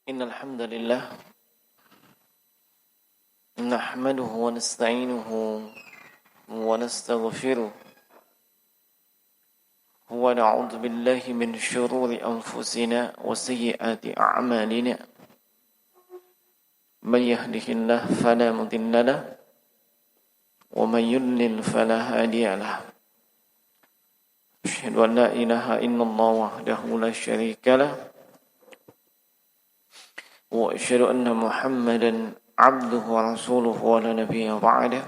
إن الحمد لله نحمده ونستعينه ونستغفره ونعوذ بالله من شرور أنفسنا وسيئات أعمالنا من يهده الله فلا مضل له ومن يضلل فلا هادي له أشهد أن لا إله إلا الله وحده لا شريك له وأشهد أن محمدا عبده ورسوله ولا نبي بعده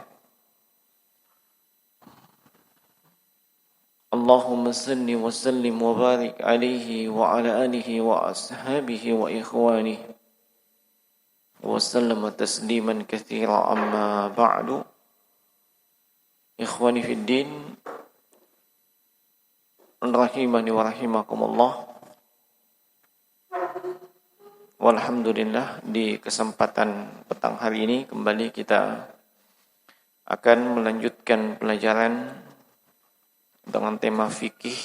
اللهم صل وسلم وبارك عليه وعلى آله وأصحابه وإخوانه وسلم تسليما كثيرا أما بعد إخواني في الدين rahimani wa rahimakumullah. Walhamdulillah, di kesempatan petang hari ini kembali kita akan melanjutkan pelajaran dengan tema fikih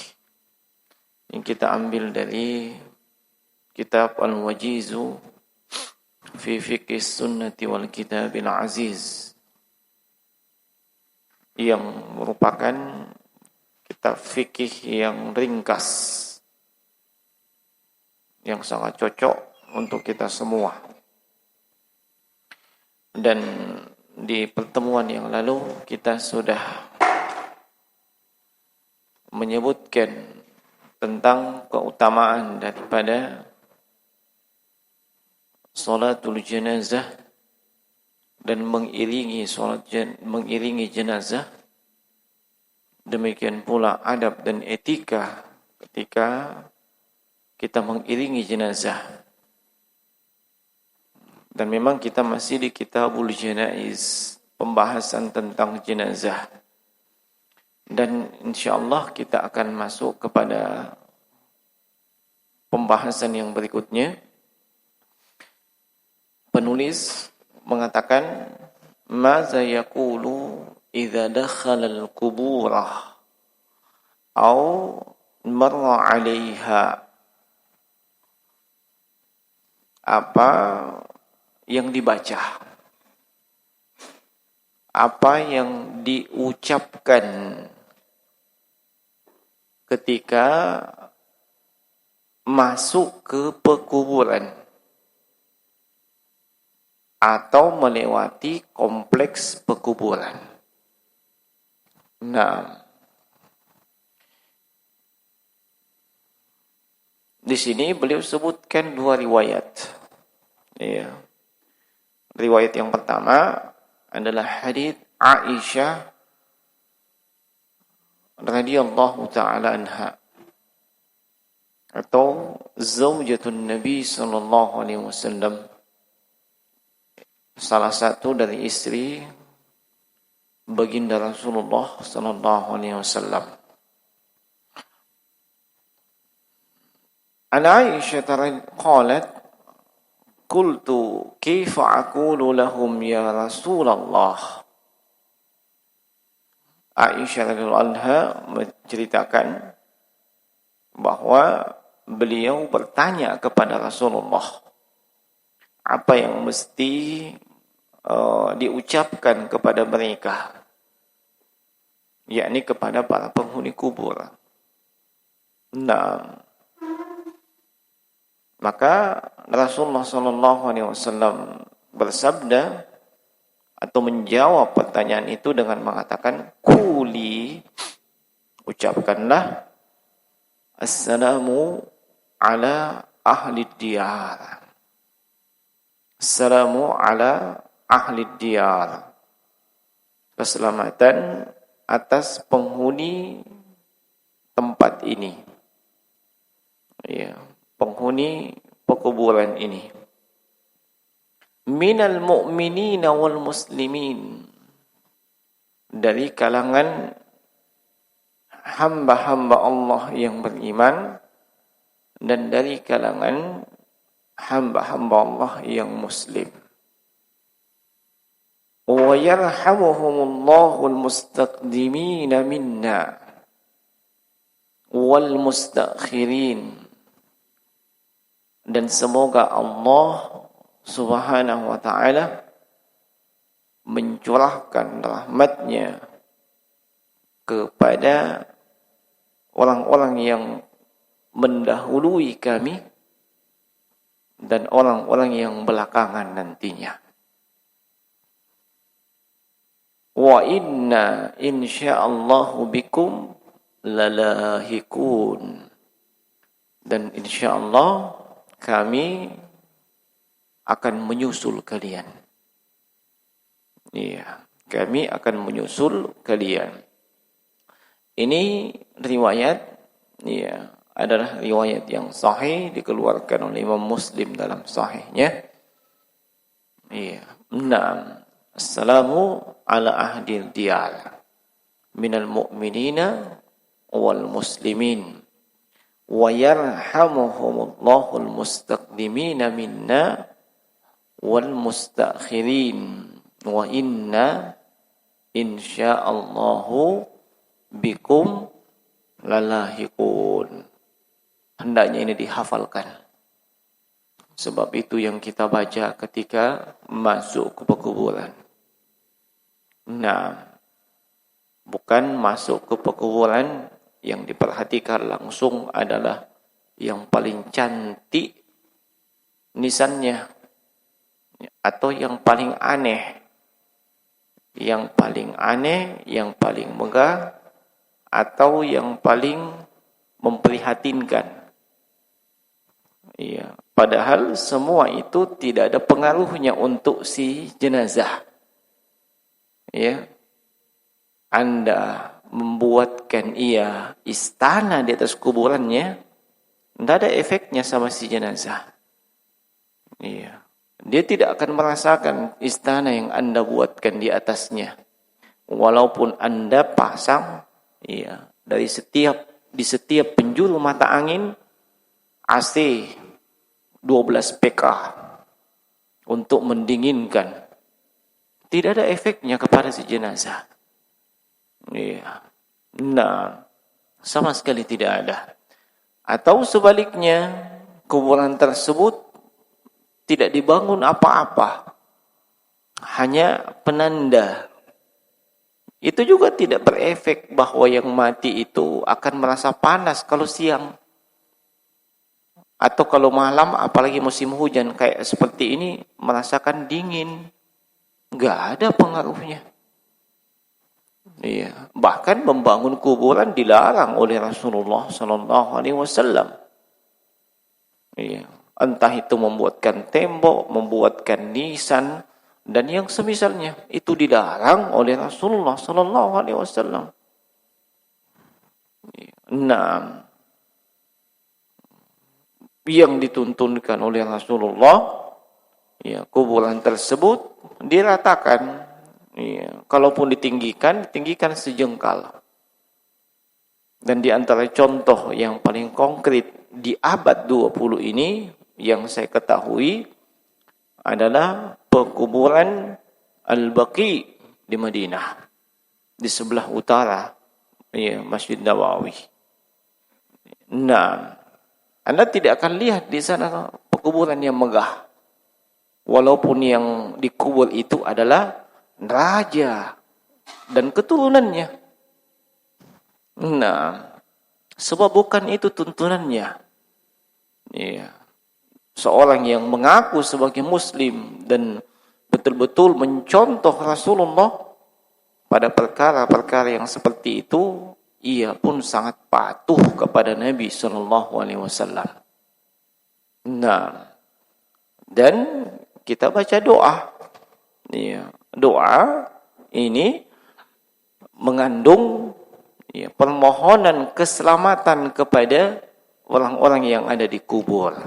yang kita ambil dari kitab Al-Wajizu fi Fiqh Sunnati wal Kitabil Aziz, yang merupakan kitab fikih yang ringkas, yang sangat cocok untuk kita semua. Dan di pertemuan yang lalu kita sudah menyebutkan tentang keutamaan daripada salatul jenazah dan mengiringi jenazah. Demikian pula adab dan etika ketika kita mengiringi jenazah. Dan memang kita masih di Kitabul Janaiz, pembahasan tentang jenazah. Dan insyaallah kita akan masuk kepada pembahasan yang berikutnya. Penulis mengatakan, "Maza yaqulu idza dakhala al-quburah aw marra 'alaiha." Apa yang dibaca, apa yang diucapkan ketika masuk ke pekuburan atau melewati kompleks pekuburan. Nah, di sini beliau sebutkan dua riwayat. Ya. Riwayat yang pertama adalah hadits Aisyah radhiyallahu taala anha, atau zaujatun Nabi sallallahu alaihi wasallam, salah satu dari istri baginda Rasulullah sallallahu alaihi wasallam. An Aisyah qalat qultu kaifa aqulu lahum ya Rasulullah. Aisyah radhiyallahu anha menceritakan bahwa beliau bertanya kepada Rasulullah apa yang mesti diucapkan kepada mereka, yakni kepada para penghuni kubur. Nah, maka Rasulullah SAW bersabda atau menjawab pertanyaan itu dengan mengatakan, "Quli, ucapkanlah, assalamu ala ahli diyar. Assalamu ala ahli diyar. Keselamatan atas penghuni tempat ini." Ya, penghuni pekuburan ini. Minal mu'minina wal muslimin, dari kalangan hamba-hamba Allah yang beriman dan dari kalangan hamba-hamba Allah yang muslim. Wa yarhamuhumullahu al-mustaqdimina minna wal mustakhirin, Dan semoga Allah Subhanahu wa ta'ala mencurahkan rahmatnya kepada orang-orang yang mendahului kami dan orang-orang yang belakangan nantinya. Wa inna insyaallahu bikum lalahikun. Dan insyaallah kami akan menyusul kalian. Iya, kami akan menyusul kalian. Ini riwayat, ya, adalah riwayat yang sahih dikeluarkan oleh Imam Muslim dalam sahihnya. Iya, 6. Assalamu ala ahdil diyar minal mu'minina wal muslimin wa yarhamuhumullahu al-mustaqdimina minna wal mustakhirin wa inna insyaallahu bikum lalahikun. Hendaknya ini dihafalkan. Sebab itu yang kita baca ketika masuk ke pekuburan. Nah, bukan masuk ke pekuburan yang diperhatikan langsung adalah yang paling cantik nisannya atau yang paling aneh. Yang paling aneh, yang paling megah atau yang paling memprihatinkan. Iya, padahal semua itu tidak ada pengaruhnya untuk si jenazah. Ya. Anda membuatkan ia istana di atas kuburannya, tidak ada efeknya sama si jenazah. Iya. Dia tidak akan merasakan istana yang Anda buatkan di atasnya. Walaupun Anda pasang, iya, di setiap penjuru mata angin AC 12 PK untuk mendinginkan, tidak ada efeknya kepada si jenazah. Iya. Nah, sama sekali tidak ada. Atau sebaliknya, kuburan tersebut tidak dibangun apa-apa, hanya penanda. Itu juga tidak berefek bahwa yang mati itu akan merasa panas kalau siang. Atau kalau malam, apalagi musim hujan kayak seperti ini, merasakan dingin. Nggak ada pengaruhnya. Iya. Bahkan membangun kuburan dilarang oleh Rasulullah SAW. Iya. Entah itu membuatkan tembok, membuatkan nisan, dan yang semisalnya itu dilarang oleh Rasulullah SAW. Nah, yang dituntunkan oleh Rasulullah, ya, kuburan tersebut diratakan. Ya, kalaupun ditinggikan sejengkal. Dan di antara contoh yang paling konkret di abad 20 ini yang saya ketahui adalah pekuburan Al-Baqi di Madinah, di sebelah utara, ya, Masjid Nabawi. Nah, Anda tidak akan lihat di sana pekuburan yang megah. Walaupun yang dikubur itu adalah raja dan keturunannya. Nah, sebab bukan itu tuntunannya. Ya. Seorang yang mengaku sebagai muslim dan betul-betul mencontoh Rasulullah pada perkara-perkara yang seperti itu, ia pun sangat patuh kepada Nabi SAW. Nah, dan kita baca doa. Ya, doa ini mengandung, ya, permohonan keselamatan kepada orang-orang yang ada di kubur.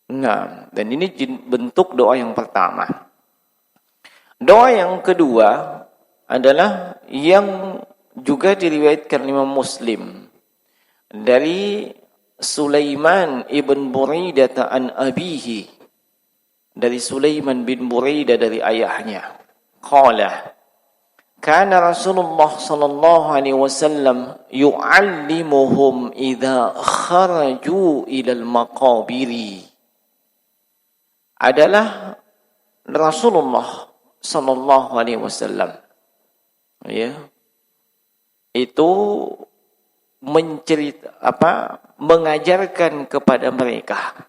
Nah, dan ini bentuk doa yang pertama. Doa yang kedua adalah yang juga diriwayatkan Imam Muslim dari Sulaiman ibn Buraidah an abihi, dari Sulaiman bin Buraidah dari ayahnya. Qala kana Rasulullah sallallahu alaihi wasallam yu'allimuhum idza kharaju ila al-maqabiri adalah Rasulullah sallallahu alaihi wasallam. Ya. Itu mengajarkan kepada mereka.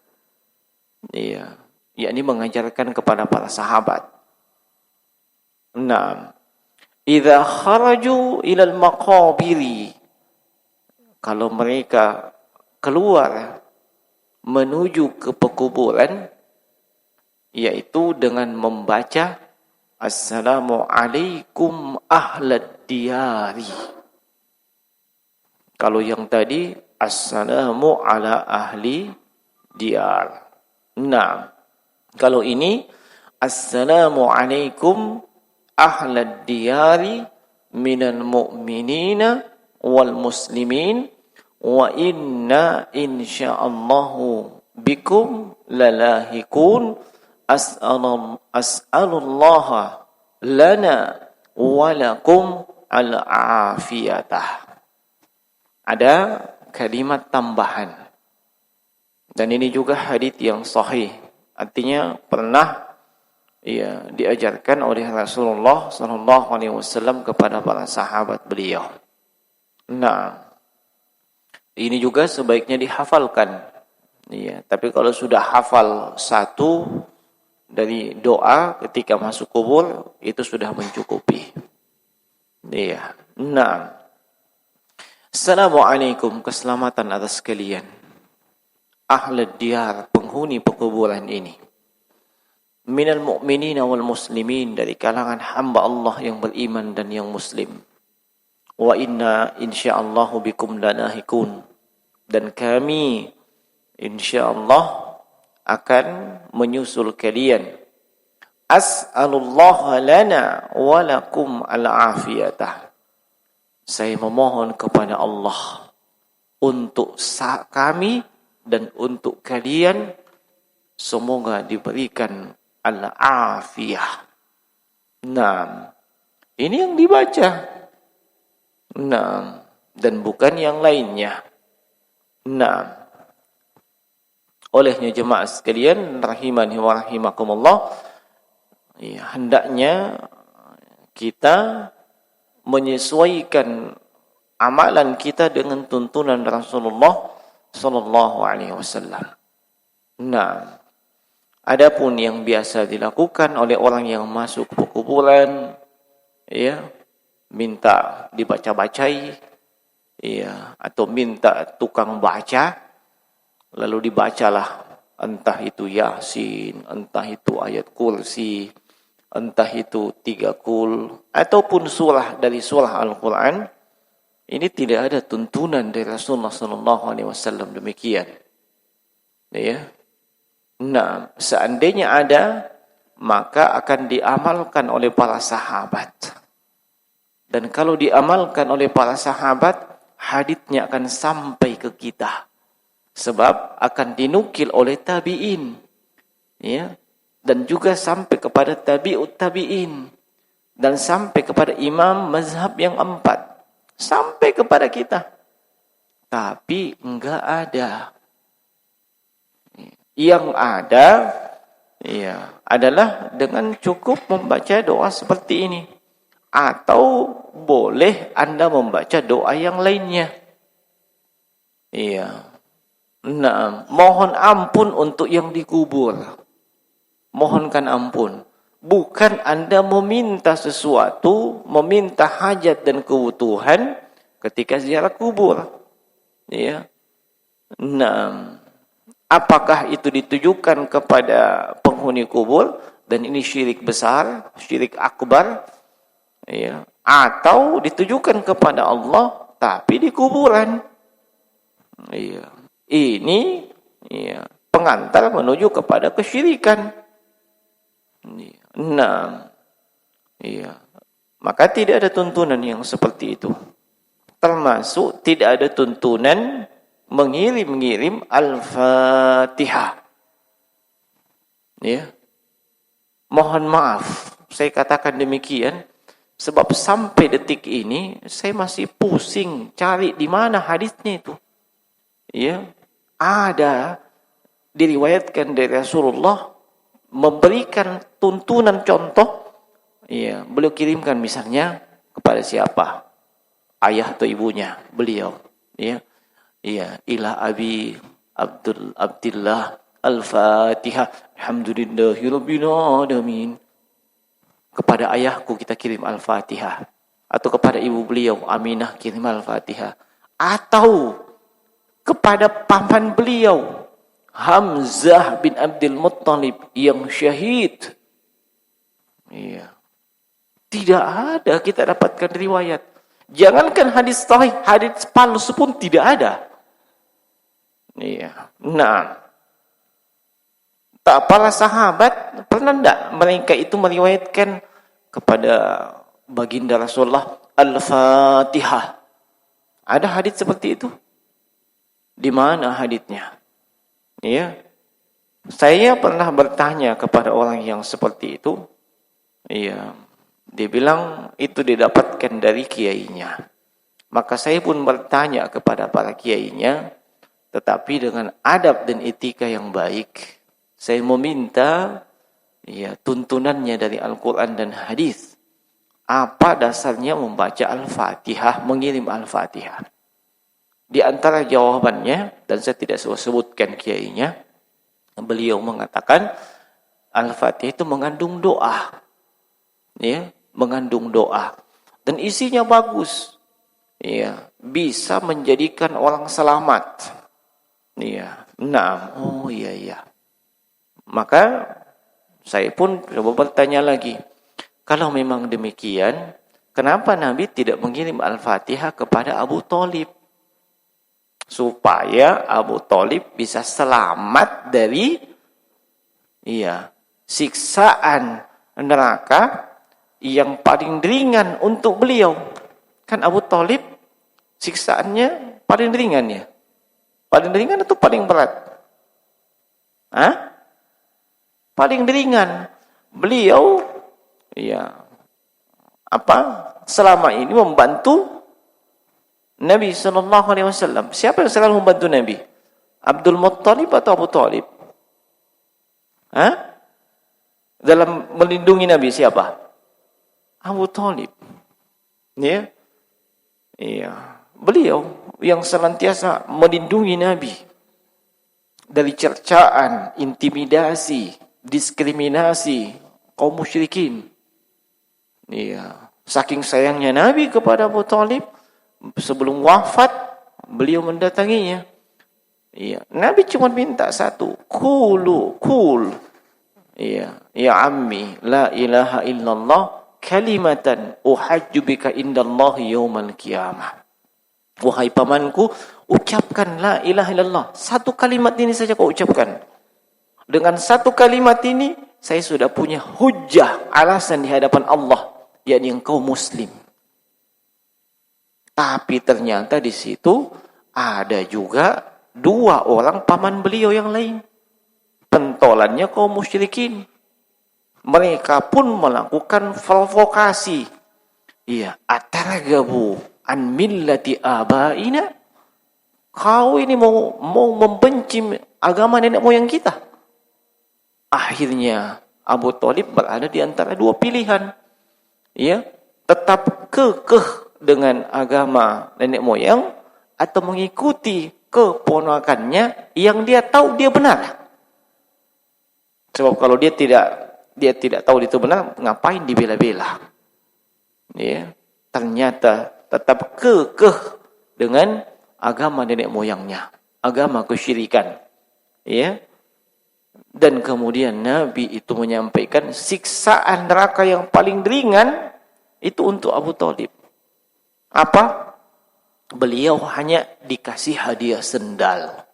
Ya, yakni mengajarkan kepada para sahabat. Naam. Idza kharaju ilal maqabiri, kalau mereka keluar menuju ke pekuburan, yaitu dengan membaca Assalamu alaikum ahlad diyari. Kalau yang tadi Assalamu ala ahli diyar. Nah, kalau ini Assalamu alaikum ahlad diyari minal mu'minina wal muslimin wa inna insya'allahu bikum lalahikun as'alullaha lana walakum al-afiyatah. Ada kalimat tambahan. Dan ini juga hadits yang sahih. Artinya pernah diajarkan oleh Rasulullah sallallahu alaihi wasallam kepada para sahabat beliau. Nah, ini juga sebaiknya dihafalkan. Iya, tapi kalau sudah hafal satu dari doa ketika masuk kubur, itu sudah mencukupi. Iya. Nah, Assalamualaikum, keselamatan atas kalian. Ahlad diyar, penghuni pekuburan ini. Minal mu'minina wal muslimin, dari kalangan hamba Allah yang beriman dan yang muslim. Wa inna insya'allahu bikum lanahikun. Dan kami insyaallah akan menyusul kalian. As'alullaha lana wa lakum al-afiyatah. Saya memohon kepada Allah untuk kami dan untuk kalian semoga diberikan al-afiyah. Nah, ini yang dibaca. Nah, dan bukan yang lainnya. Nah, olehnya jemaah sekalian rahimani wa rahimakumullah, ya, hendaknya kita menyesuaikan amalan kita dengan tuntunan Rasulullah sallallahu alaihi wasallam. Nah, adapun yang biasa dilakukan oleh orang yang masuk ke kuburan, ya, minta dibaca-bacai, ya, atau minta tukang baca, lalu dibacalah entah itu Yasin, entah itu ayat kursi, entah itu 3 kul, ataupun surah dari surah Al-Quran. Ini tidak ada tuntunan dari Rasulullah SAW demikian. Ya. Nah, seandainya ada, maka akan diamalkan oleh para sahabat. Dan kalau diamalkan oleh para sahabat, haditsnya akan sampai ke kita. Sebab akan dinukil oleh tabi'in. Ya. Dan juga sampai kepada tabi'ut tabi'in. Dan sampai kepada imam mazhab yang 4. Sampai kepada kita. Tapi enggak ada. Yang ada, ya, adalah dengan cukup membaca doa seperti ini. Atau boleh Anda membaca doa yang lainnya. Iya. Nah, mohon ampun untuk yang dikubur. Mohonkan ampun. Bukan Anda meminta sesuatu, meminta hajat dan kebutuhan ketika ziarah kubur. Ya. Nah, apakah itu ditujukan kepada penghuni kubur dan ini syirik besar, syirik akbar, ya, atau ditujukan kepada Allah tapi di kuburan. Ya. Ini, ya, pengantar menuju kepada kesyirikan. Nah, iya. Maka tidak ada tuntunan yang seperti itu. Termasuk tidak ada tuntunan mengirim Al-Fatihah. Ya. Mohon maaf, saya katakan demikian sebab sampai detik ini saya masih pusing cari di mana hadisnya itu. Ya. Ada diriwayatkan dari Rasulullah memberikan tuntunan contoh, ya, beliau kirimkan misalnya kepada siapa? Ayah atau ibunya beliau, ya. Ya, ila abi Abdullah Al-Fatihah. Alhamdulillahirabbil alamin. Kepada ayahku kita kirim Al-Fatihah. Atau kepada ibu beliau Aminah kirim Al-Fatihah. Atau kepada paman beliau Hamzah bin Abdul Muttalib yang syahid. Iya. Tidak ada kita dapatkan riwayat. Jangankan hadis sahih, hadis palsu pun tidak ada. Iya. Nah, tak para sahabat pernah tidak mereka itu meriwayatkan kepada baginda Rasulullah Al-Fatihah? Ada hadis seperti itu? Di mana hadisnya? Iya. Saya pernah bertanya kepada orang yang seperti itu. Iya. Dia bilang itu didapatkan dari kiainya. Maka saya pun bertanya kepada para kiainya, tetapi dengan adab dan etika yang baik. Saya meminta tuntunannya dari Al-Quran dan hadis. Apa dasarnya membaca Al-Fatihah, mengirim Al-Fatihah? Di antara jawabannya, dan saya tidak sebutkan kiainya, beliau mengatakan Al-Fatihah itu mengandung doa. Ya, mengandung doa. Dan isinya bagus. Ya, bisa menjadikan orang selamat. Iya, nah, oh iya. Maka saya pun coba bertanya lagi, kalau memang demikian, kenapa Nabi tidak mengirim Al-Fatihah kepada Abu Thalib? Supaya Abu Thalib bisa selamat dari siksaan neraka yang paling ringan untuk beliau. Kan Abu Thalib siksaannya paling ringan ya. Paling ringan atau paling berat? Paling ringan. Beliau selama ini membantu Nabi SAW. Siapa yang selalu membantu Nabi? Abdul Muttalib atau Abu Thalib? Dalam melindungi Nabi siapa? Abu Thalib. Ya. Iya. Beliau yang senantiasa melindungi Nabi dari cercaan, intimidasi, diskriminasi kaum musyrikin. Iya. Saking sayangnya Nabi kepada Abu Thalib, sebelum wafat beliau mendatanginya. Iya. Nabi cuma minta satu, kul. Iya, ya ammi, la ilaha illallah kalimatan uhajju bika indallahi yaumal qiyamah. Wahai pamanku, ucapkan la ilaha illallah. Satu kalimat ini saja kau ucapkan. Dengan satu kalimat ini, saya sudah punya hujjah, alasan di hadapan Allah, yakni engkau muslim. Tapi ternyata di situ ada juga dua orang paman beliau yang lain. Pentolannya kaum musyrikin. Mereka pun melakukan provokasi. Iya, ataragabu an millati abaina. Kau ini mau membenci agama nenek moyang kita. Akhirnya Abu Thalib berada di antara dua pilihan. Ya, tetap kekeh dengan agama nenek moyang atau mengikuti keponakannya yang dia tahu dia benar. Sebab kalau dia tidak tahu itu benar, ngapain dibela-bela? Ya, ternyata tetap kekeh dengan agama nenek moyangnya, agama kesyirikan. Ya. Dan kemudian Nabi itu menyampaikan siksaan neraka yang paling ringan itu untuk Abu Thalib. Apa? Beliau hanya dikasih hadiah sendal.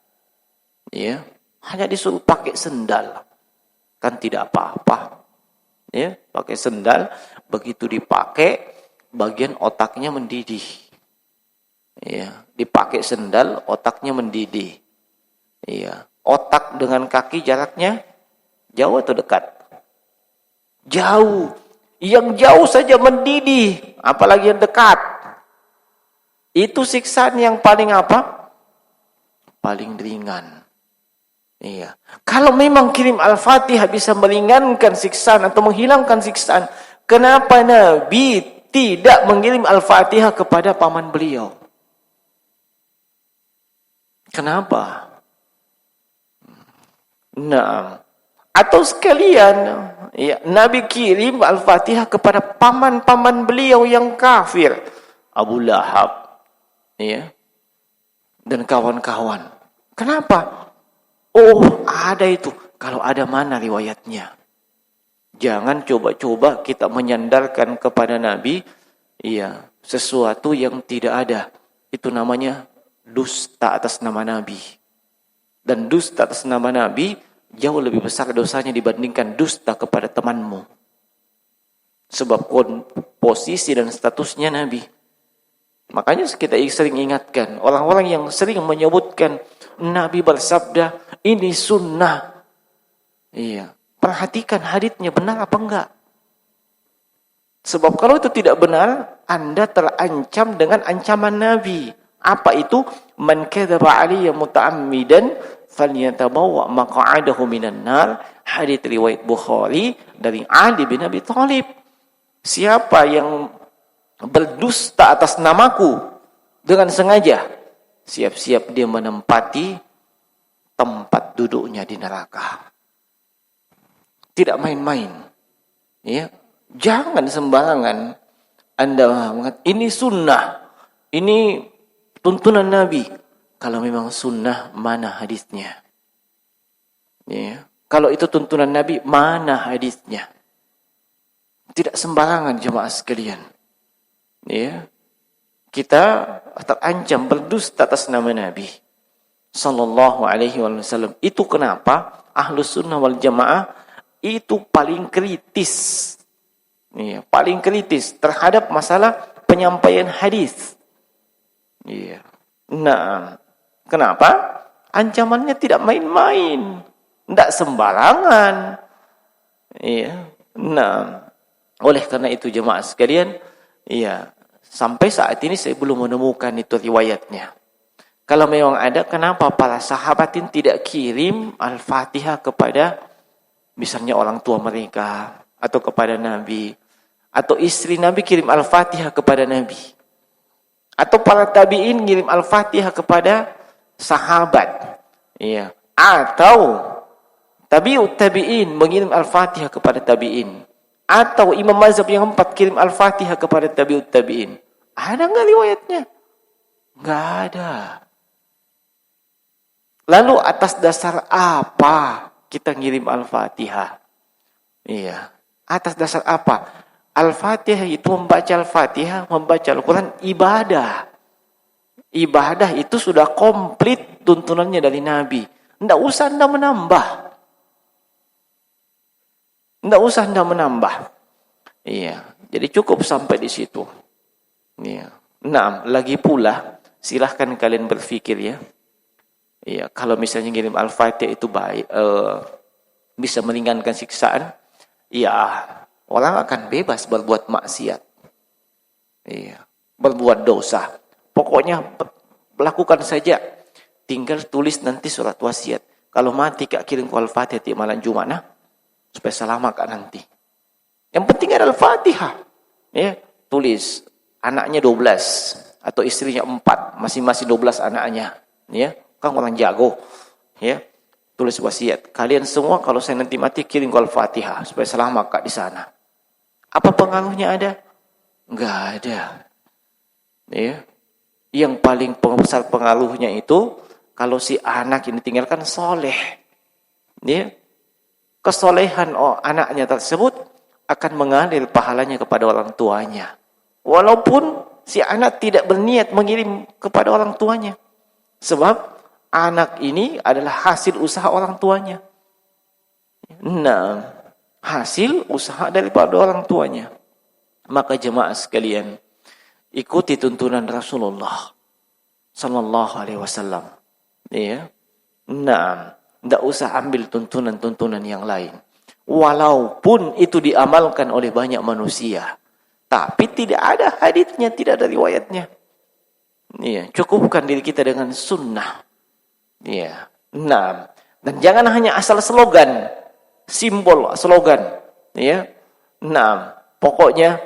Ya, hanya disuruh pakai sendal. Kan tidak apa-apa. Ya, pakai sendal, begitu dipakai bagian otaknya mendidih. Ya, dipakai sendal, otaknya mendidih. Ya, otak dengan kaki jaraknya jauh atau dekat? Jauh. Yang jauh saja mendidih, apalagi yang dekat. Itu siksaan yang paling apa? Paling ringan. Iya. Kalau memang kirim Al-Fatihah bisa meringankan siksaan atau menghilangkan siksaan, kenapa Nabi tidak mengirim Al-Fatihah kepada paman beliau? Kenapa? Nah, atau sekalian ya, Nabi kirim Al-Fatihah kepada paman-paman beliau yang kafir, Abu Lahab, ya, dan kawan-kawan. Kenapa? Oh, ada itu. Kalau ada, mana riwayatnya? Jangan coba-coba kita menyandarkan kepada Nabi ya sesuatu yang tidak ada. Itu namanya dusta atas nama Nabi. Dan dusta atas nama Nabi jauh lebih besar dosanya dibandingkan dusta kepada temanmu. Sebab posisi dan statusnya Nabi. Makanya kita sering ingatkan orang-orang yang sering menyebutkan Nabi bersabda, ini sunnah. Iya, perhatikan haditsnya benar apa enggak. Sebab kalau itu tidak benar, Anda terancam dengan ancaman Nabi. Apa itu? Man kadzaba alayya muta'ammidan falyatabawwa maq'adahu minan nar. Hadits riwayat Bukhari dari Ali bin Abi Thalib. Siapa yang berdusta atas namaku dengan sengaja, siap-siap dia menempati tempat duduknya di neraka. Tidak main-main. Ya, jangan sembarangan Anda mengatakan ini sunnah, ini tuntunan Nabi. Kalau memang sunnah, mana hadisnya? Ya. Kalau itu tuntunan Nabi, mana hadisnya? Tidak sembarangan jemaah sekalian. Ya. Kita terancam berdusta atas nama Nabi sallallahu alaihi wasallam. Itu kenapa Ahlus Sunnah wal Jamaah itu paling kritis. Ya, paling kritis terhadap masalah penyampaian hadis. Iya. Nah, kenapa? Ancamannya tidak main-main, tidak sembarangan. Iya. Nah, oleh karena itu jemaah sekalian, iya, sampai saat ini saya belum menemukan itu riwayatnya. Kalau memang ada, kenapa para sahabatin tidak kirim Al-Fatihah kepada misalnya orang tua mereka atau kepada Nabi, atau istri Nabi kirim Al-Fatihah kepada Nabi, atau para tabi'in kirim Al-Fatihah kepada sahabat, iya, atau tabi'ut tabi'in mengirim Al-Fatihah kepada tabi'in, atau imam mazhab yang 4 kirim Al-Fatihah kepada tabi'ut tabi'in. Ada enggak riwayatnya? Enggak ada. Lalu atas dasar apa kita ngirim Al-Fatihah? Iya, atas dasar apa? Al-Fatihah itu membaca Al-Fatihah, membaca Al-Quran, ibadah. Ibadah itu sudah komplit tuntunannya dari Nabi. Tidak usah Anda menambah. Tidak usah Anda menambah. Iya, jadi cukup sampai di situ. Iya. Nah, lagi pula, silahkan kalian berpikir ya. Iya, kalau misalnya ngirim Al-Fatihah itu baik, bisa meringankan siksaan, ya orang akan bebas berbuat maksiat. Iya, berbuat dosa. Pokoknya lakukan saja. Tinggal tulis nanti surat wasiat. Kalau mati Kak kirim Al-Fatihah di malam Jumat nah, supaya selamat Kak nanti. Yang penting ada Al-Fatihah. Ya, tulis anaknya 12 atau istrinya 4, masing-masing 12 anaknya. Ya, kan orang jago. Ya. Tulis wasiat. Kalian semua kalau saya nanti mati kirim Al-Fatihah supaya selamat Kak di sana. Apa pengaruhnya ada? Enggak ada. Ya. Yang paling besar pengaruhnya itu kalau si anak ini tinggalkan soleh. Ya. Kesolehan anaknya tersebut akan mengalir pahalanya kepada orang tuanya. Walaupun si anak tidak berniat mengirim kepada orang tuanya. Sebab anak ini adalah hasil usaha orang tuanya. Nah, hasil usaha daripada orang tuanya. Maka jemaah sekalian, ikuti tuntunan Rasulullah sallallahu alaihi wasallam. Ya. Nah, tidak usah ambil tuntunan-tuntunan yang lain. Walaupun itu diamalkan oleh banyak manusia, tapi tidak ada haditsnya, tidak ada riwayatnya. Ya, cukupkan diri kita dengan sunnah. Ya. Nah, Dan jangan hanya asal slogan, simbol slogan, ya. Nah, pokoknya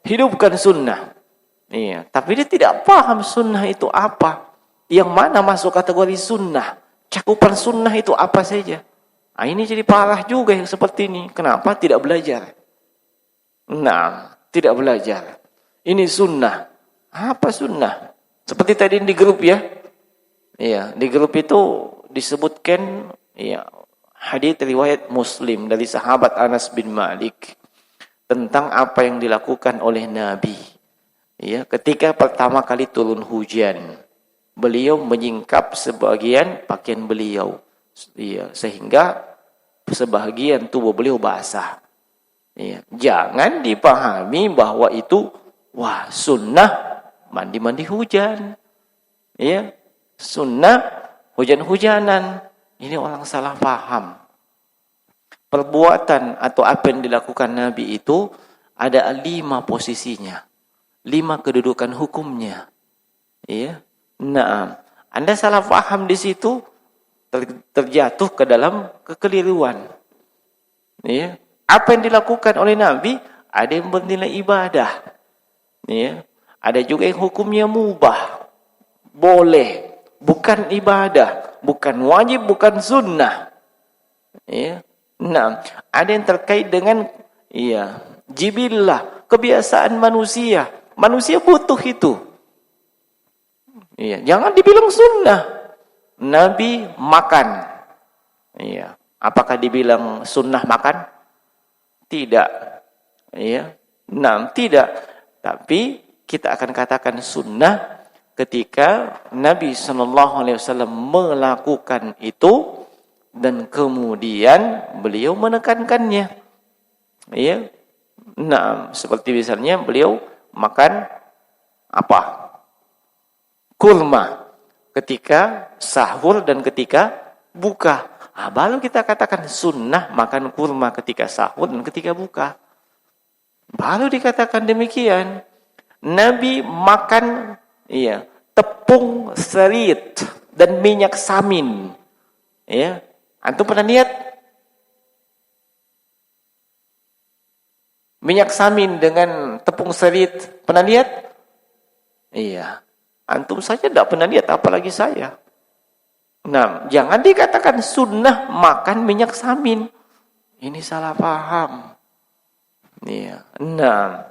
hidupkan sunnah. Iya, tapi dia tidak paham sunnah itu apa. Yang mana masuk kategori sunnah? Cakupan sunnah itu apa saja? Nah, ini jadi parah juga yang seperti ini. Kenapa? Tidak belajar. Nah, tidak belajar. Ini sunnah. Apa sunnah? Seperti tadi di grup ya. Iya, di grup itu disebutkan ya, hadits riwayat Muslim dari sahabat Anas bin Malik tentang apa yang dilakukan oleh Nabi. Ya, ketika pertama kali turun hujan, beliau menyingkap sebagian pakaian beliau. Ya, sehingga sebagian tubuh beliau basah. Ya, jangan dipahami bahwa itu wah sunnah mandi-mandi hujan. Ya, sunnah hujan-hujanan. Ini orang salah paham. Perbuatan atau apa yang dilakukan Nabi itu ada 5 posisinya. 5 kedudukan hukumnya. Ya. Nah, Anda salah paham di situ terjatuh ke dalam kekeliruan. Ya. Apa yang dilakukan oleh Nabi ada yang bernilai ibadah. Ya. Ada juga yang hukumnya mubah. Boleh, bukan ibadah, bukan wajib, bukan sunnah. Ya. Nah, ada yang terkait dengan ya, jibillah, kebiasaan manusia. Manusia butuh itu. Ya, jangan dibilang sunnah. Nabi makan. Ya. Apakah dibilang sunnah makan? Tidak. Ya. Nah, tidak. Tapi kita akan katakan sunnah ketika Nabi SAW melakukan itu dan kemudian beliau menekankannya. Ya. Nah, seperti misalnya beliau makan apa? Kurma ketika sahur dan ketika buka. Nah, baru kita katakan sunnah makan kurma ketika sahur dan ketika buka. Baru dikatakan demikian. Nabi makan ya, tepung serit dan minyak samin. Ya. Antum pernah lihat minyak samin dengan tepung serit? Pernah lihat? Iya. Antum saja tidak pernah lihat, apalagi saya. Nah, jangan dikatakan sunnah makan minyak samin. Ini salah paham. Iya. Nah,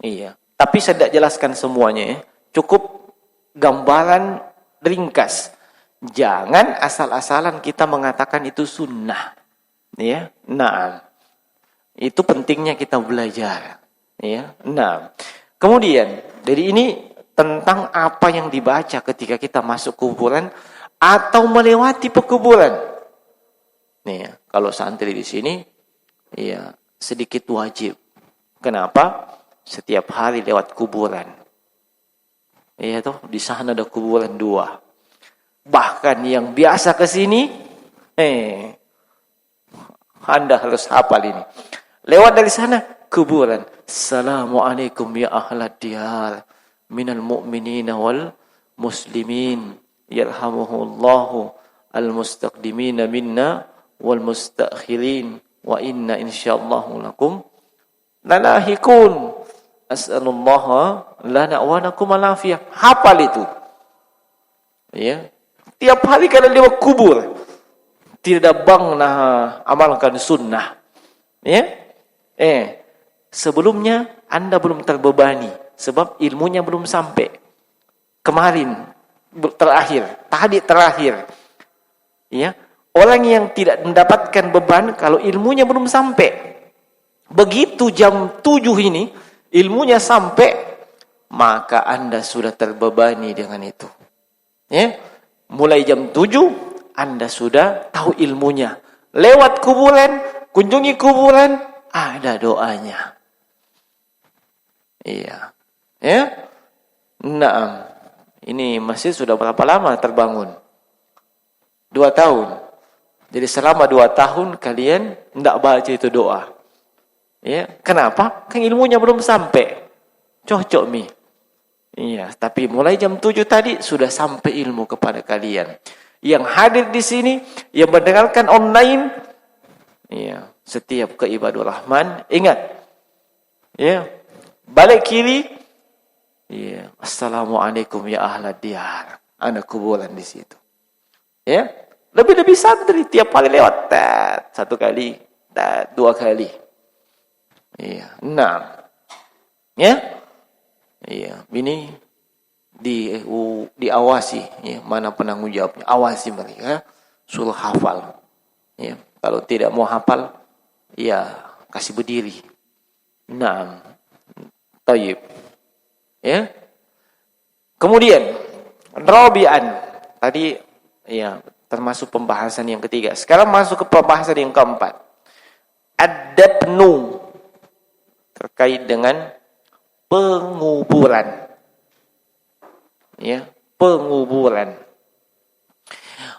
iya. Tapi saya tidak jelaskan semuanya ya. Cukup gambaran ringkas. Jangan asal-asalan kita mengatakan itu sunnah. Ya. Nah, itu pentingnya kita belajar. Ya. Nah, kemudian dari ini tentang apa yang dibaca ketika kita masuk kuburan atau melewati pekuburan. Nih, kalau santri di sini, ya sedikit wajib. Kenapa? Setiap hari lewat kuburan. Iya tuh, di sana ada kuburan 2. Bahkan yang biasa ke sini, Anda harus hafal ini. Lewat dari sana, kuburan. Assalamualaikum ya ahlad diyar minal mu'minina wal muslimin. Yarhamuhullahu al-mustaqdimina minna wal mustakhirin. Wa inna insyaallahu lakum lalahikun. As'alullaha lana wa lakum al-afiyah. Hafal itu. Ya. Tiap hari kalian lewat kubur, tidak bang amalkan sunnah. Ya. Sebelumnya Anda belum terbebani sebab ilmunya belum sampai. Kemarin tadi terakhir. Ya. Orang yang tidak mendapatkan beban kalau ilmunya belum sampai. Begitu jam 7 ini ilmunya sampai, maka Anda sudah terbebani dengan itu. Ya. Mulai jam 7 Anda sudah tahu ilmunya. Lewat kuburan, kunjungi kuburan, ada doanya. Iya. Ya. Nah, ini masjid sudah berapa lama terbangun? 2 tahun. Jadi selama 2 tahun kalian tidak baca itu doa. Ya, kenapa? Kan ilmunya belum sampai. Cocok mi. Iya, tapi mulai jam 7 tadi sudah sampai ilmu kepada kalian. yang hadir di sini, yang mendengarkan online, ya, setiap ke ibadur rahman, ingat, ya, balik kiri, ya, assalamualaikum ya ahlad diyar, ada kuburan di situ, ya, lebih santri tiap kali lewat, satu kali, dua kali, ya, 6, ya, ya, ini diawasi, ya, mana penanggung jawabnya, awasi mereka, suruh hafal, ya, kalau tidak mau hafal, ya kasih berdiri, 6, tayyib, ya, kemudian rabi'an, tadi, ya, termasuk pembahasan yang ketiga, sekarang masuk ke pembahasan yang keempat, ad-dafnu, terkait dengan penguburan. Ya, penguburan.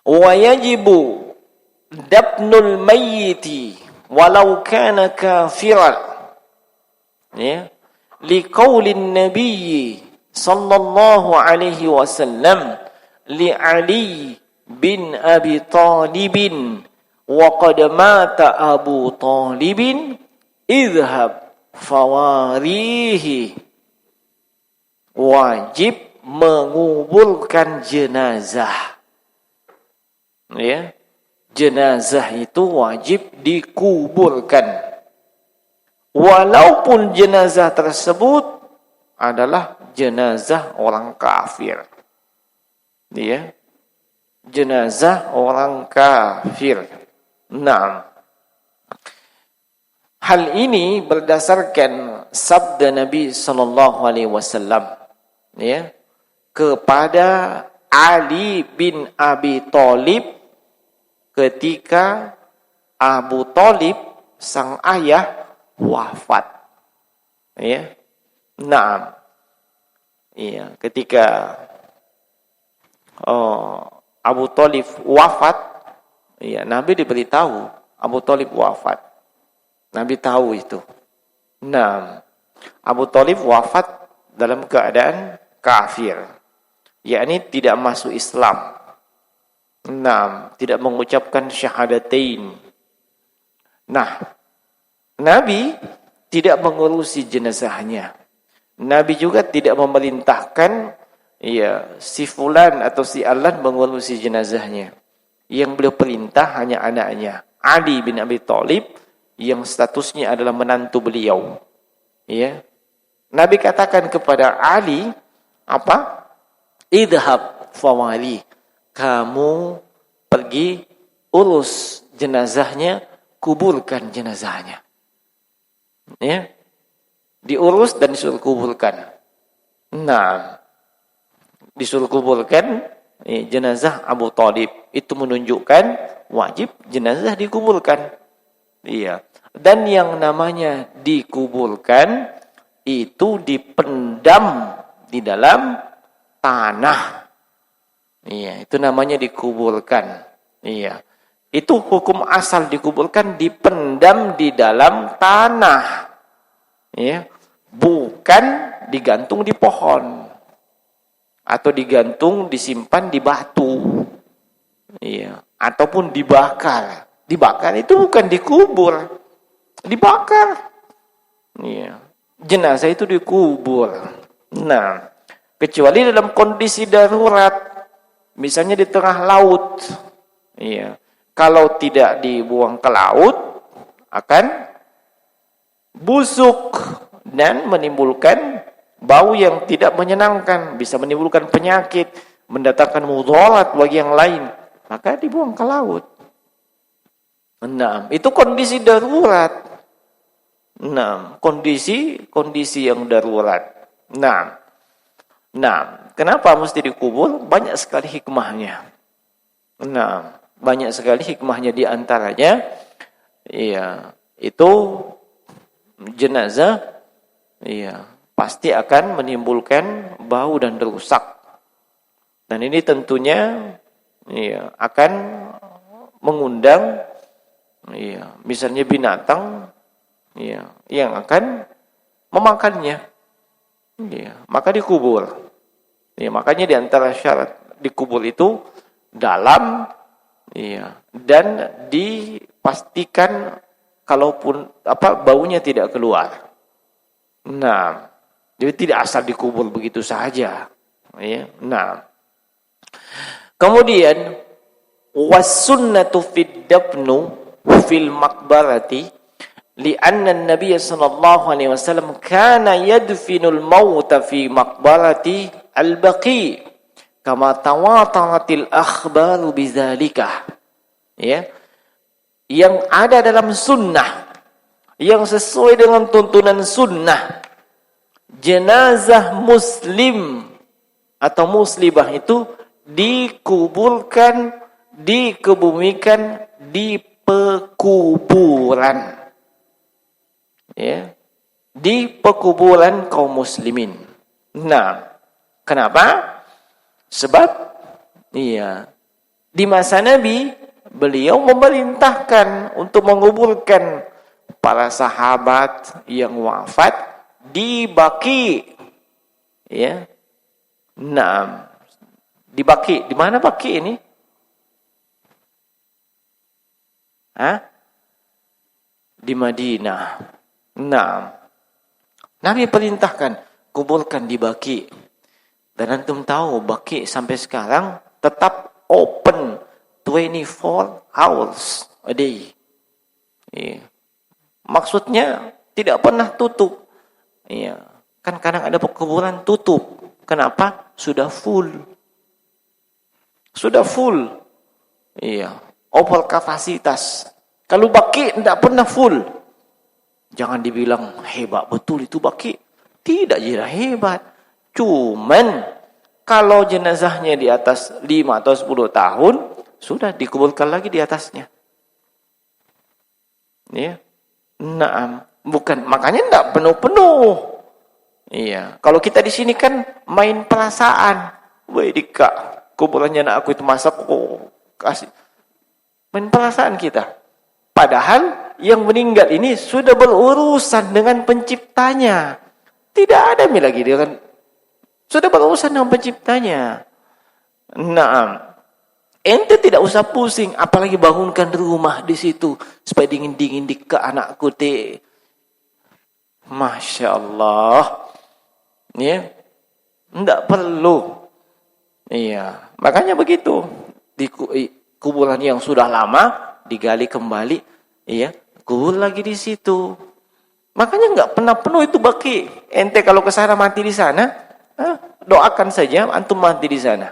Wa yajibu dafnul mayyiti walau kana kafiran. Ya, liqaulin nabiy sallallahu alaihi wasallam li Ali bin Abi Thalib wa qad mata Abu Thalib idhhab fawarihi. Wajib menguburkan jenazah. Ya. Jenazah itu wajib dikuburkan. Walaupun jenazah tersebut adalah jenazah orang kafir. Ya. Jenazah orang kafir. Naam. Hal ini berdasarkan sabda Nabi sallallahu alaihi wasallam, ya, kepada Ali bin Abi Thalib ketika Abu Thalib sang ayah wafat. Ya. Naam. Iya, ketika Abu Thalib wafat, ya, Nabi diberitahu Abu Thalib wafat. Nabi tahu itu. Naam. Abu Thalib wafat dalam keadaan kafir, yakni tidak masuk Islam. Naam, tidak mengucapkan syahadatain. Nah, Nabi tidak mengurusi jenazahnya. Nabi juga tidak memerintahkan, ya, si fulan atau si alan mengurusi jenazahnya. Yang beliau perintah hanya anaknya, Ali bin Abi Thalib, yang statusnya adalah menantu beliau. Ya. Nabi katakan kepada Ali, apa? Idhab fawali. Kamu pergi urus jenazahnya, kuburkan jenazahnya. Ya. Diurus dan disuruh kuburkan. Nah, disuruh kuburkan jenazah Abu Thalib. Itu menunjukkan wajib jenazah dikuburkan. Iya. Dan yang namanya dikuburkan itu dipendam di dalam tanah. Iya, itu namanya dikuburkan. Iya. Itu hukum asal dikuburkan dipendam di dalam tanah. Iya. Bukan digantung di pohon atau digantung disimpan di batu. Iya, ataupun dibakar. Dibakar itu bukan dikubur. Dibakar. Iya. Jenazah itu dikubur. Nah, kecuali dalam kondisi darurat, misalnya di tengah laut. Iya. Kalau tidak dibuang ke laut akan busuk dan menimbulkan bau yang tidak menyenangkan, bisa menimbulkan penyakit, mendatangkan mudarat bagi yang lain, maka dibuang ke laut. Nah, itu kondisi darurat. Nah, kondisi yang darurat. Nah, kenapa mesti dikubur? Banyak sekali hikmahnya. Nah, banyak sekali hikmahnya, di antaranya, iya, itu jenazah, iya, pasti akan menimbulkan bau dan rusak. Dan ini tentunya, iya, akan mengundang, iya, misalnya binatang, iya, yang akan memakannya. Iya, maka dikubur. Iya, makanya di antara syarat dikubur itu, dalam, iya, dan dipastikan kalaupun baunya tidak keluar. Nah, jadi tidak asal dikubur begitu saja. Ya. Nah, kemudian was-sunnatu fid dafnu fil maqbarati li'anna an-nabiy sallallahu alaihi wasallam kana yadfinul mauta fi maqbarati al-baqi kama tawataratil akhbaru bidzalika. Ya. Yang ada dalam sunnah, yang sesuai dengan tuntunan sunnah, jenazah muslim atau muslimah itu dikuburkan, dikebumikan di pekuburan. Ya, di pekuburan kaum muslimin. Nah, kenapa? Sebab di masa Nabi beliau memerintahkan untuk menguburkan para sahabat yang wafat di Baqi. Ya. Nah, di Baqi. Di mana Baqi ini? Di Madinah. Nah, Nabi perintahkan kuburkan di Baqi. Dan antum tahu Baqi sampai sekarang tetap open 24 hours a day. Ya. Maksudnya tidak pernah tutup. Ya. Kan kadang ada kuburan tutup. Kenapa? Sudah full. Sudah full. Iya, over kapasitas. Kalau Baqi tidak pernah full. Jangan dibilang hebat betul itu Baqi. Tidak jadi hebat. Cuman kalau jenazahnya di atas 5 atau 10 tahun, sudah dikuburkan lagi di atasnya. Ya. Nah, bukan makanya tidak penuh-penuh. Iya, kalau kita di sini kan main perasaan. Woi Dika, kuburannya anak aku itu masak kasih. Main perasaan kita. Padahal yang meninggal ini sudah berurusan dengan penciptanya. Tidak ada lagi dengan sudah berurusan dengan penciptanya. Nah, ente tidak usah pusing, apalagi bangunkan rumah di situ supaya dingin-dingin di ke anakku teh. Masya Allah. Ya, tidak perlu. Iya, makanya begitu. Di kuburan yang sudah lama digali kembali, iya, kubur lagi di situ. Makanya nggak pernah penuh itu Baqi. Ente kalau ke sana mati di sana, doakan saja antum mati di sana.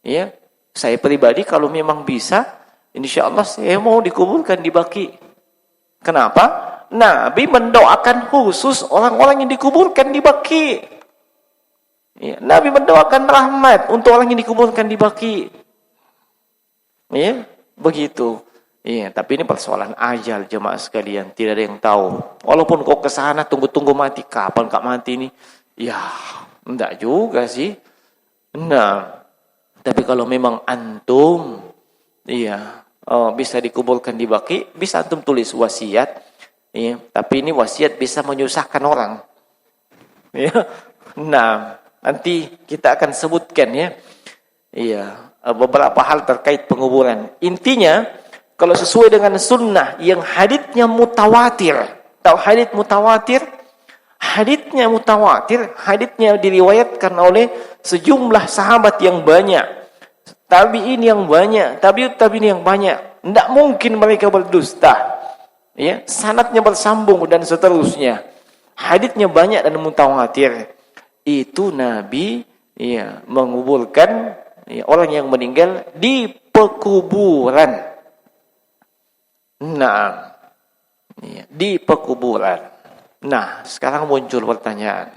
Iya, saya pribadi kalau memang bisa, insya Allah saya mau dikuburkan di Baqi. Kenapa? Nabi mendoakan khusus orang-orang yang dikuburkan di Baqi. Ya, Nabi mendoakan rahmat untuk orang yang dikuburkan di Baqi. Ya, begitu. Ya, tapi ini persoalan ajal jemaah sekalian, tidak ada yang tahu. Walaupun kau ke sana tunggu-tunggu mati, kapan kak mati ini? Ya, enggak juga sih. Nah, tapi kalau memang antum bisa dikuburkan di Baqi, bisa antum tulis wasiat. Ya, tapi ini wasiat bisa menyusahkan orang. Ya. Nah, nanti kita akan sebutkan ya. Iya, beberapa hal terkait penguburan. Intinya, kalau sesuai dengan sunnah yang haditsnya mutawatir. Tahu hadits mutawatir? Haditsnya mutawatir, haditsnya diriwayatkan oleh sejumlah sahabat yang banyak. Tabi'in yang banyak, tabi'in yang banyak. Tidak mungkin mereka berdusta. Ya, sanadnya bersambung dan seterusnya. Haditsnya banyak dan mutawatir. Itu Nabi menguburkan orang yang meninggal di pekuburan. Nah, di pekuburan. Nah, sekarang muncul pertanyaan.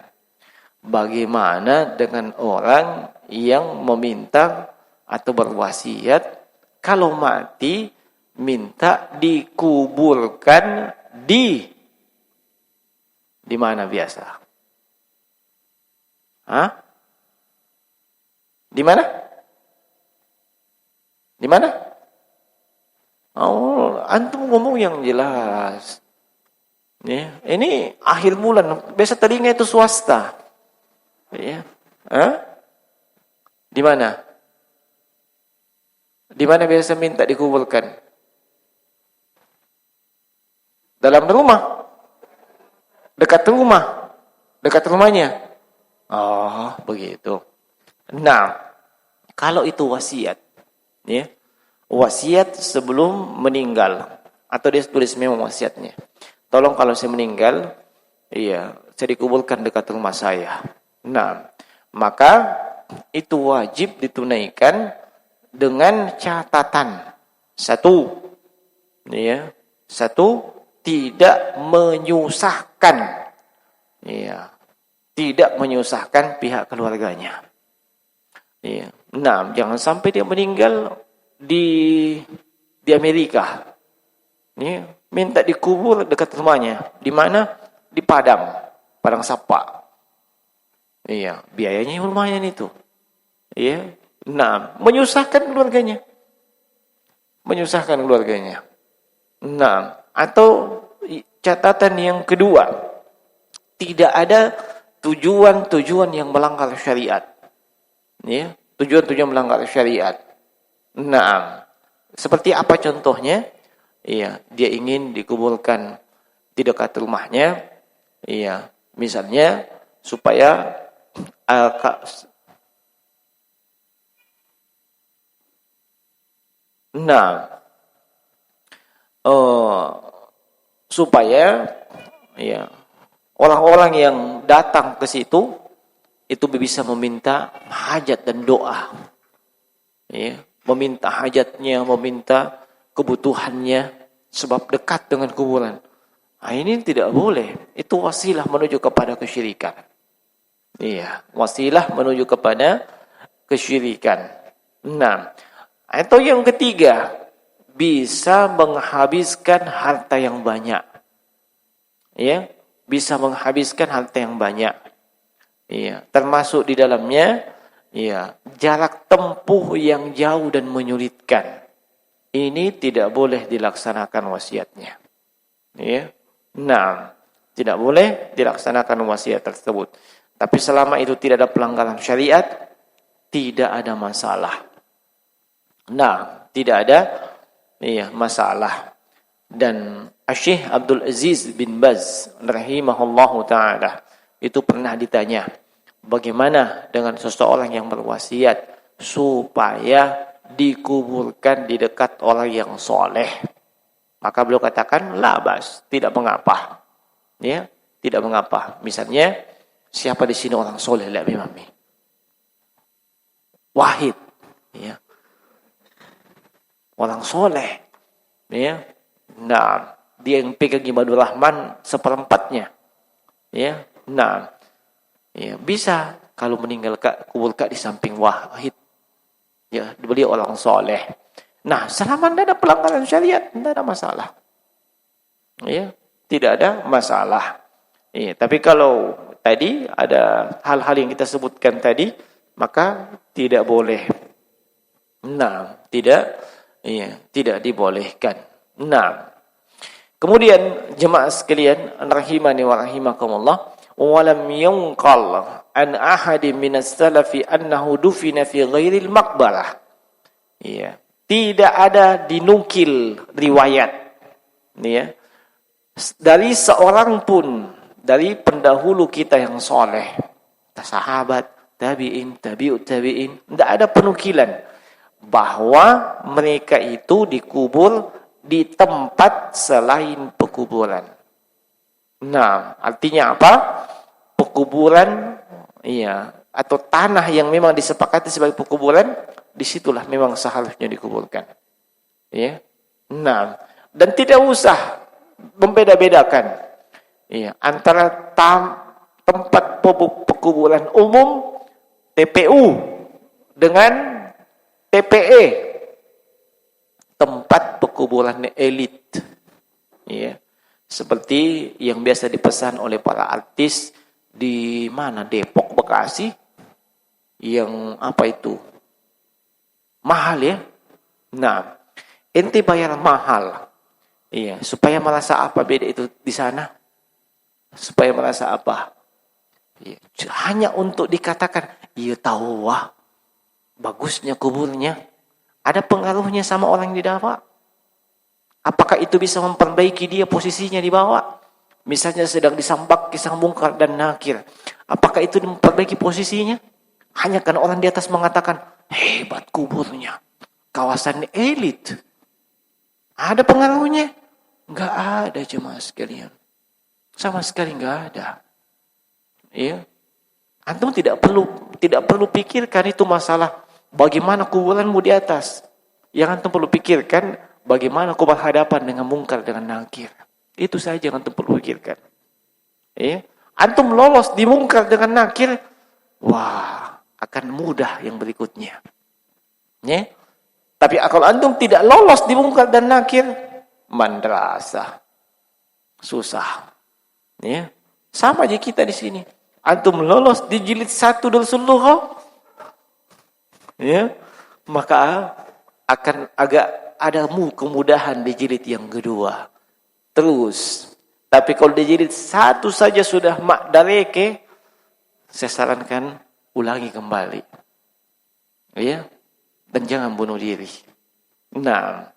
Bagaimana dengan orang yang meminta atau berwasiat kalau mati minta dikuburkan di mana biasa? Di mana? Di mana? Oh, antum ngomong yang jelas. Ya, ini akhir bulan, biasa telinga itu swasta. Ya. Di mana? Di mana biasa minta dikuburkan? Dalam rumah. Dekat rumah. Dekat rumahnya. Oh, begitu. Nah, kalau itu wasiat, ya, wasiat sebelum meninggal, atau dia tulis memang wasiatnya. Tolong kalau saya meninggal, iya, saya dikuburkan dekat rumah saya. Nah, maka itu wajib ditunaikan dengan catatan satu, ya, satu tidak menyusahkan, ya, tidak menyusahkan pihak keluarganya. Ya. Nah, jangan sampai dia meninggal di Amerika. Ya. Minta dikubur dekat rumahnya. Di mana? Di Padang Sapa. Iya, biayanya lumayan itu. Iya. Nah, menyusahkan keluarganya. Menyusahkan keluarganya. Nah, atau catatan yang kedua, tidak ada tujuan-tujuan yang melanggar syariat. Ya, tujuan-tujuan melanggar syariat. Nah, seperti apa contohnya? Iya, dia ingin dikuburkan di dekat rumahnya. Iya, misalnya supaya supaya ya orang-orang yang datang ke situ itu bisa meminta hajat dan doa. Ya, meminta hajatnya, meminta kebutuhannya sebab dekat dengan kuburan. Nah, ini tidak boleh. Itu wasilah menuju kepada kesyirikan. Iya, wasilah menuju kepada kesyirikan. Nah, atau yang ketiga, bisa menghabiskan harta yang banyak. Ya, bisa menghabiskan harta yang banyak. Iya, termasuk di dalamnya ya, jarak tempuh yang jauh dan menyulitkan. Ini tidak boleh dilaksanakan wasiatnya. Ya. Nah, tidak boleh dilaksanakan wasiat tersebut. Tapi selama itu tidak ada pelanggaran syariat, tidak ada masalah. Nah, tidak ada masalah. Dan Syekh Abdul Aziz bin Baz rahimahullahu taala itu pernah ditanya, bagaimana dengan seseorang yang berwasiat supaya dikuburkan di dekat orang yang soleh? Maka beliau katakan, labas, tidak mengapa. Ya, tidak mengapa. Misalnya, siapa di sini orang soleh? Lihat Mami. Wahid. Ya. Orang soleh. Ya. Nah, dia yang pegang ibadur rahman seperempatnya. Ya. Nah, ya, bisa kalau meninggal kuburkan di samping wahid. Ya, beliau orang soleh. Nah, selama tidak ada pelanggaran syariat, tidak ada masalah. Ya, tidak ada masalah. Ya, tapi kalau tadi ada hal-hal yang kita sebutkan tadi, maka tidak boleh. Nah, tidak dibolehkan. Nah, kemudian jemaah sekalian, rahimani wa rahimakumullah, walam yunqal an ahadin minas salafi annahu dufina fi ghairil maqbarah. Iya. Tidak ada dinukil riwayat ya, dari seorang pun dari pendahulu kita yang soleh, sahabat, tabi'in, tabi'ut tabi'in, tidak ada penukilan bahwa mereka itu dikubur di tempat selain pekuburan. Nah, artinya apa? Pekuburan atau tanah yang memang disepakati sebagai pekuburan, disitulah memang seharusnya dikuburkan. Ya. Nah, dan tidak usah membeda-bedakan antara tempat pekuburan umum TPU dengan TPE, tempat pekuburan elit. Ya. Seperti yang biasa dipesan oleh para artis di mana, Depok, Bekasi, yang apa itu? Mahal ya. Nah, ente bayar mahal. Iya, supaya merasa apa beda itu di sana? Supaya merasa apa? Iya, hanya untuk dikatakan, iya tahu wah, bagusnya kuburnya. Ada pengaruhnya sama orang yang didakwah? Apakah itu bisa memperbaiki dia posisinya di bawah? Misalnya sedang disambak kisah mungkar dan nakir. Apakah itu memperbaiki posisinya? Hanya karena orang di atas mengatakan, hebat kuburnya. Kawasan elit. Ada pengaruhnya? Enggak ada jemaah sekalian. Sama sekali enggak ada. Ya. Antum tidak perlu pikirkan itu masalah bagaimana kuburanmu di atas. Yang antum perlu pikirkan bagaimana kau berhadapan dengan mungkar dengan nakir. Itu saja yang antum perlu pikirkan. Ya. Antum lolos di mungkar dengan nakir, wah, akan mudah yang berikutnya. Ya. Tapi kalau antum tidak lolos di mungkar dan nakir, madrasah. Susah. Ya. Sama aja kita di sini. Antum lolos di jilid 1 Rasulullah, ya, maka akan agak ada kemudahan di jilid yang kedua. Terus, tapi kalau di jilid 1 saja sudah makdareke, saya sarankan ulangi kembali, ya, dan jangan bunuh diri. Nah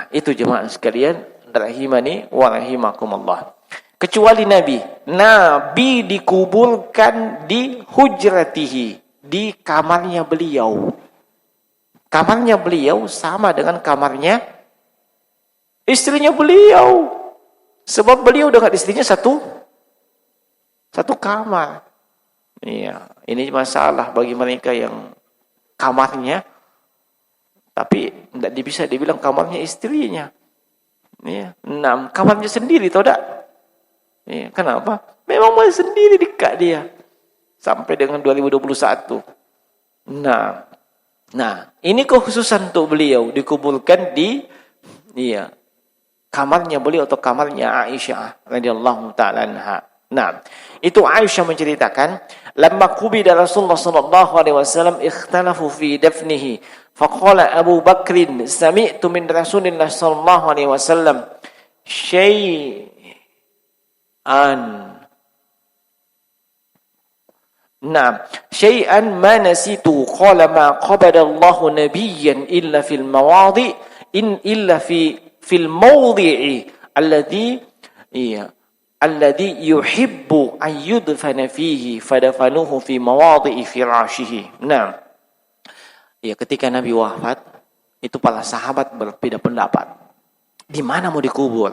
itu jemaah sekalian, rahimani wa rahimakumullah. Kecuali Nabi dikuburkan di hujratihi, di kamarnya beliau. Kamarnya beliau sama dengan kamarnya istrinya beliau. Sebab beliau dengan istrinya satu kamar. Iya, ini masalah bagi mereka yang kamarnya, tapi tidak bisa dibilang kamarnya istrinya. Iya, kamarnya sendiri, tahu tak? Ya, kenapa? Memang masih sendiri dekat dia. Sampai dengan 2021. Nah, ini kekhususan untuk beliau dikuburkan di kamarnya beliau atau kamarnya Aisyah radhiyallahu taala anha. Nah, itu Aisyah menceritakan, "Lamma qubida Rasulullah sallallahu alaihi wasallam ikhtalafu fi dafnihi. Faqala Abu Bakrin, sami'tu min Rasulillah sallallahu alaihi wasallam syai'an syai'an ma nasitu qala ma qabada Allah nabiyyan illa fil mawadi' illa fil mawdi'i alladhi yuhibbu an yudfana fihi fadafanuhu fi mawadi'i firashihi." Nah, ketika Nabi wafat, itu para sahabat berbeda pendapat. Di mana mau dikubur?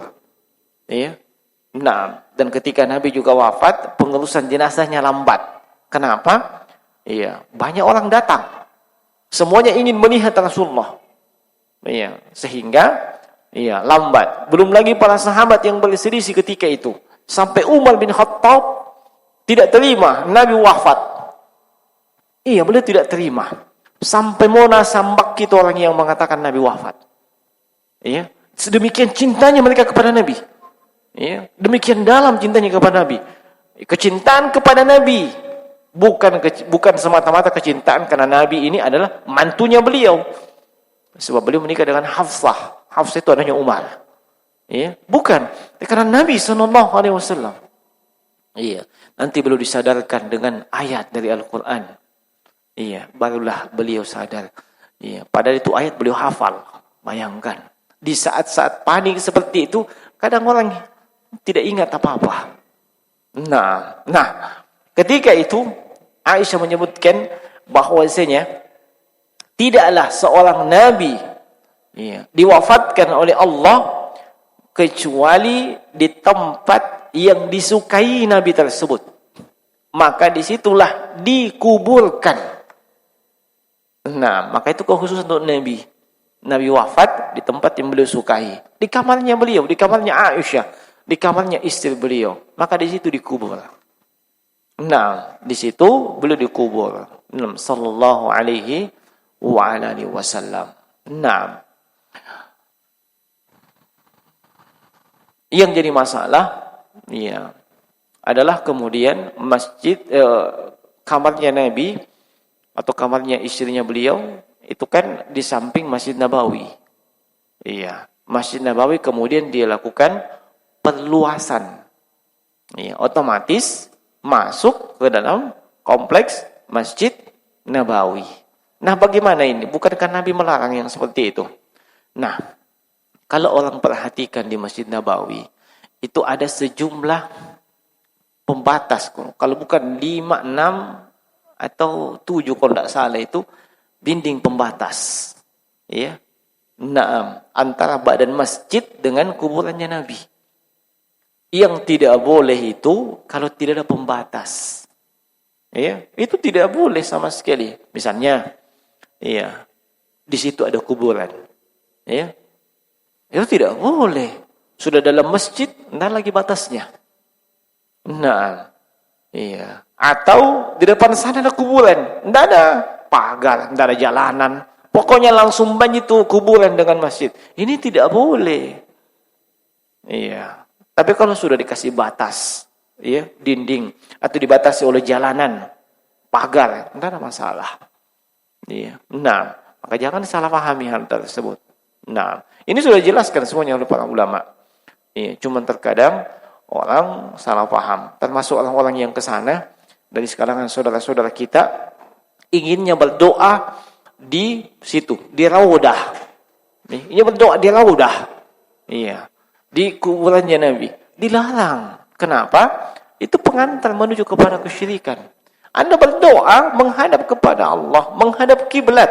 Dan ketika Nabi juga wafat, pengurusan jenazahnya lambat. Kenapa? Banyak orang datang. Semuanya ingin melihat Rasulullah. Sehingga lambat. Belum lagi para sahabat yang berselisih ketika itu. Sampai Umar bin Khattab tidak terima Nabi wafat. Beliau tidak terima. Sampai Mona Sambak itu orang yang mengatakan Nabi wafat. Sedemikian cintanya mereka kepada Nabi. Demikian dalam cintanya kepada Nabi. Kecintaan kepada Nabi bukan semata-mata kecintaan karena Nabi ini adalah mantunya beliau. Sebab beliau menikah dengan Hafsah. Hafsah itu adanya Umar. Bukan karena Nabi sallallahu alaihi wasallam. Nanti beliau disadarkan dengan ayat dari Al-Qur'an. Barulah beliau sadar. Padahal itu ayat beliau hafal. Bayangkan. Di saat-saat panik seperti itu, kadang orang tidak ingat apa-apa. Nah, ketika itu Aisyah menyebutkan bahwasanya tidaklah seorang nabi diwafatkan oleh Allah kecuali di tempat yang disukai nabi tersebut. Maka disitulah dikuburkan. Nah, maka itu kekhususan untuk nabi. Nabi wafat di tempat yang beliau sukai. Di kamarnya beliau, di kamarnya Aisyah, di kamarnya istri beliau. Maka di situ dikubur. Nah, di situ beliau dikubur. Sallallahu alaihi wa alihi wasallam. Nah, yang jadi masalah adalah kemudian masjid kamarnya Nabi atau kamarnya istrinya beliau itu kan di samping Masjid Nabawi. Masjid Nabawi kemudian dia lakukan perluasan. Otomatis masuk ke dalam kompleks Masjid Nabawi. Nah, bagaimana ini? Bukankah Nabi melarang yang seperti itu? Nah, kalau orang perhatikan di Masjid Nabawi, itu ada sejumlah pembatas. Kalau bukan 5, 6, atau 7 kalau tidak salah itu, dinding pembatas. Ya. Naam, antara badan masjid dengan kuburannya Nabi. Yang tidak boleh itu kalau tidak ada pembatas. Ya, itu tidak boleh sama sekali. Misalnya, ya, di situ ada kuburan. Ya. Itu tidak boleh. Sudah dalam masjid, tidak lagi batasnya. Nah, iya. Atau di depan sana ada kuburan, tidak ada pagar, tidak ada jalanan. Pokoknya langsung banyak itu kuburan dengan masjid. Ini tidak boleh. Iya. Tapi kalau sudah dikasih batas, ya, dinding atau dibatasi oleh jalanan, pagar, tidak ada masalah. Iya. Nah, maka jangan salah pahami hal tersebut. Nah, ini sudah jelaskan semuanya oleh para ulama. Iya, cuman terkadang orang salah paham, termasuk orang-orang yang ke sana dari sekarang saudara-saudara kita inginnya berdoa di situ, di Raudah. Ini berdoa di Raudah. Iya, di kuburannya Nabi. Dilarang. Kenapa? Itu pengantar menuju kepada kesyirikan. Anda berdoa menghadap kepada Allah, menghadap kiblat.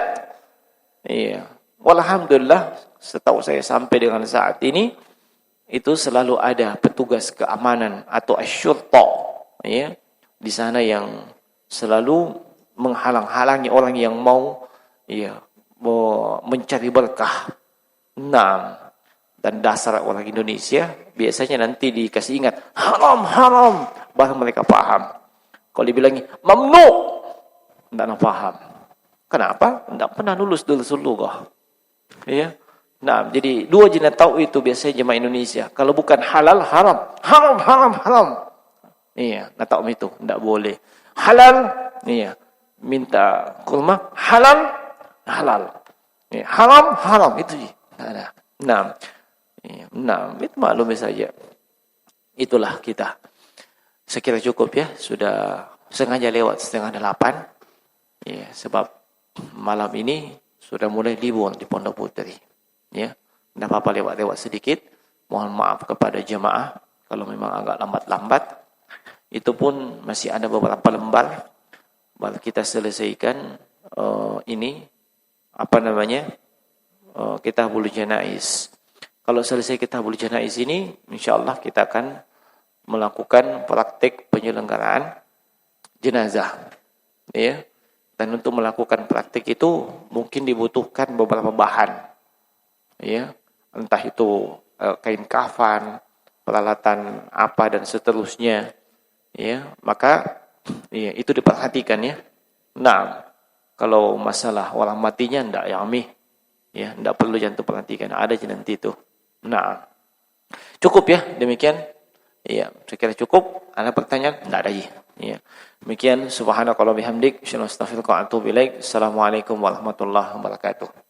Iya. Walhamdulillah, setahu saya sampai dengan saat ini itu selalu ada petugas keamanan atau asyurta, ya, di sana yang selalu menghalang-halangi orang yang mau, ya, mencari berkah. Nah, dan dasar orang Indonesia biasanya nanti dikasih ingat haram, haram, baru mereka paham. Kalau dibilangi mamnu, tidak paham. Kenapa? Tidak pernah lulus dulu, ya. Nah, jadi dua jenis tauhid itu biasanya jemaah Indonesia. Kalau bukan halal, haram. Haram, haram, haram. Iya, nggak tahu itu, tidak boleh. Halal, iya, minta kurma, halal, halal. Iya, haram, haram, itu sih. Nah, iya, nah, itu maklum saja. Itulah kita. Sekira cukup ya, sudah sengaja lewat 7:30. Iya, sebab malam ini sudah mulai libur di Pondok Putri. Ya, tidak apa-apa lewat-lewat sedikit. Mohon maaf kepada jemaah kalau memang agak lambat-lambat. Itu pun masih ada beberapa lembar baru kita selesaikan ini apa namanya? Kitabul Janaiz. Kalau selesai Kitabul Janaiz ini, insyaallah kita akan melakukan praktik penyelenggaraan jenazah. Ya. Dan untuk melakukan praktik itu mungkin dibutuhkan beberapa bahan. Ya, entah itu kain kafan, peralatan apa dan seterusnya, ya, maka ya, itu diperhatikan ya. Nah, kalau masalah orang matinya enggak ya Ami, ya, enggak perlu jangan perhatikan, ada aja nanti itu. Nah, cukup ya, demikian. Ya, saya kira cukup. Ada pertanyaan? Enggak ada lagi. Ya. Demikian subhanakallahumma bihamdik, asyhadu an la ilaha illa anta astaghfiruka wa atubu ilaik. Assalamualaikum warahmatullahi wabarakatuh.